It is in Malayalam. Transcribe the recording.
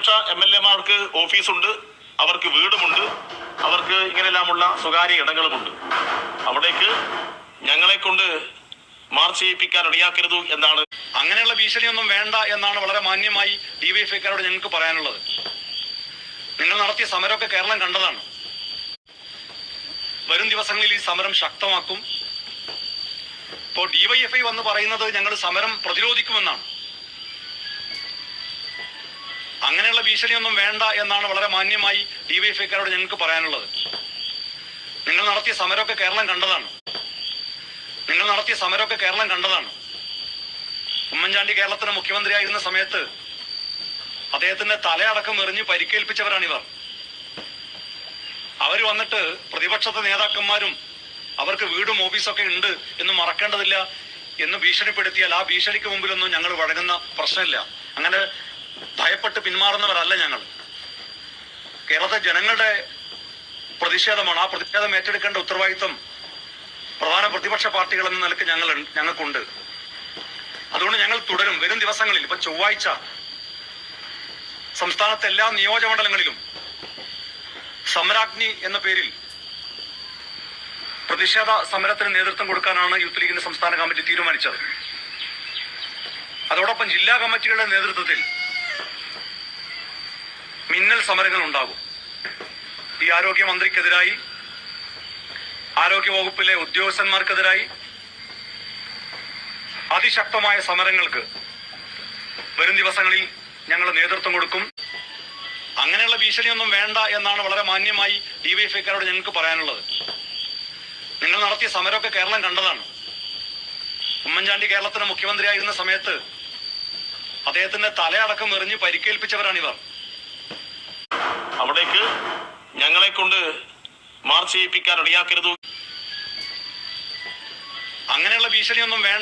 പ്രതിപക്ഷ MLA-മാർക്ക് ഓഫീസുണ്ട്, അവർക്ക് വീടുമുണ്ട്, അവർക്ക് ഇങ്ങനെല്ലാമുള്ള സ്വകാര്യ ഇടങ്ങളുമുണ്ട്. അവിടേക്ക് ഞങ്ങളെ കൊണ്ട് മാർച്ച് ചെയ്യിപ്പിക്കാൻ ഇടയാക്കരുത് എന്നാണ്. അങ്ങനെയുള്ള ഭീഷണിയൊന്നും വേണ്ട എന്നാണ് വളരെ മാന്യമായി DYFIക്കാരോട് ഞങ്ങൾക്ക് പറയാനുള്ളത്. നിങ്ങൾ നടത്തിയ സമരമൊക്കെ കേരളം കണ്ടതാണ്. വരും ദിവസങ്ങളിൽ ഈ സമരം ശക്തമാക്കും. ഇപ്പോൾ DYFI വന്ന് പറയുന്നത് ഞങ്ങൾ സമരം പ്രതിരോധിക്കുമെന്നാണ്. അങ്ങനെയുള്ള ഭീഷണിയൊന്നും വേണ്ട എന്നാണ് വളരെ മാന്യമായി DYFIക്കാരോട് ഞങ്ങൾക്ക് പറയാനുള്ളത്. നിങ്ങൾ നടത്തിയ സമരമൊക്കെ കേരളം കണ്ടതാണ്. ഉമ്മൻചാണ്ടി കേരളത്തിന് മുഖ്യമന്ത്രിയായിരുന്ന സമയത്ത് അദ്ദേഹത്തിന്റെ തലയടക്കം എറിഞ്ഞ് പരിക്കേൽപ്പിച്ചവരാണിവർ. അവർ വന്നിട്ട് പ്രതിപക്ഷത്തെ നേതാക്കന്മാരും അവർക്ക് വീടും ഓഫീസൊക്കെ ഉണ്ട് എന്ന് മറക്കേണ്ടതില്ല എന്ന് ഭീഷണിപ്പെടുത്തിയാൽ ആ ഭീഷണിക്ക് മുമ്പിലൊന്നും ഞങ്ങൾ വഴങ്ങുന്ന പ്രശ്നമില്ല. അങ്ങനെ ഭയപ്പെട്ട് പിന്മാറുന്നവരല്ല ഞങ്ങൾ. കേരളത്തെ ജനങ്ങളുടെ പ്രതിഷേധമാണ്. ആ പ്രതിഷേധം ഏറ്റെടുക്കേണ്ട ഉത്തരവാദിത്വം പ്രധാന പ്രതിപക്ഷ പാർട്ടികൾ എന്ന നിലയ്ക്ക് ഞങ്ങൾക്കുണ്ട്. അതുകൊണ്ട് ഞങ്ങൾ തുടരും. വരും ദിവസങ്ങളിൽ, ഇപ്പൊ ചൊവ്വാഴ്ച സംസ്ഥാനത്തെ എല്ലാ നിയോജകമണ്ഡലങ്ങളിലും സമരാഗ്നി എന്ന പേരിൽ പ്രതിഷേധ സമരത്തിന് നേതൃത്വം കൊടുക്കാനാണ് യൂത്ത് ലീഗിന്റെ സംസ്ഥാന കമ്മിറ്റി തീരുമാനിച്ചത്. അതോടൊപ്പം ജില്ലാ കമ്മിറ്റികളുടെ നേതൃത്വത്തിൽ മിന്നൽ സമരങ്ങൾ ഉണ്ടാകും. ഈ ആരോഗ്യമന്ത്രിക്കെതിരായി, ആരോഗ്യവകുപ്പിലെ ഉദ്യോഗസ്ഥന്മാർക്കെതിരായി അതിശക്തമായ സമരങ്ങൾക്ക് വരും ദിവസങ്ങളിൽ ഞങ്ങൾ നേതൃത്വം കൊടുക്കും. അങ്ങനെയുള്ള ഭീഷണിയൊന്നും വേണ്ട എന്നാണ് വളരെ മാന്യമായി DYFIക്കാരോട് ഞങ്ങൾക്ക് പറയാനുള്ളത്. നിങ്ങൾ നടത്തിയ സമരമൊക്കെ കേരളം കണ്ടതാണ്. ഉമ്മൻചാണ്ടി കേരളത്തിന് മുഖ്യമന്ത്രിയായിരുന്ന സമയത്ത് അദ്ദേഹത്തിന്റെ തലയടക്കം എറിഞ്ഞ് പരിക്കേൽപ്പിച്ചവരാണിവർ. അവിടേക്ക് ഞങ്ങളെ കൊണ്ട് മാർച്ച് ചെയ്യിപ്പിക്കാൻ ഇടയാക്കരുത്. അങ്ങനെയുള്ള ഭീഷണിയൊന്നും വേണ്ട.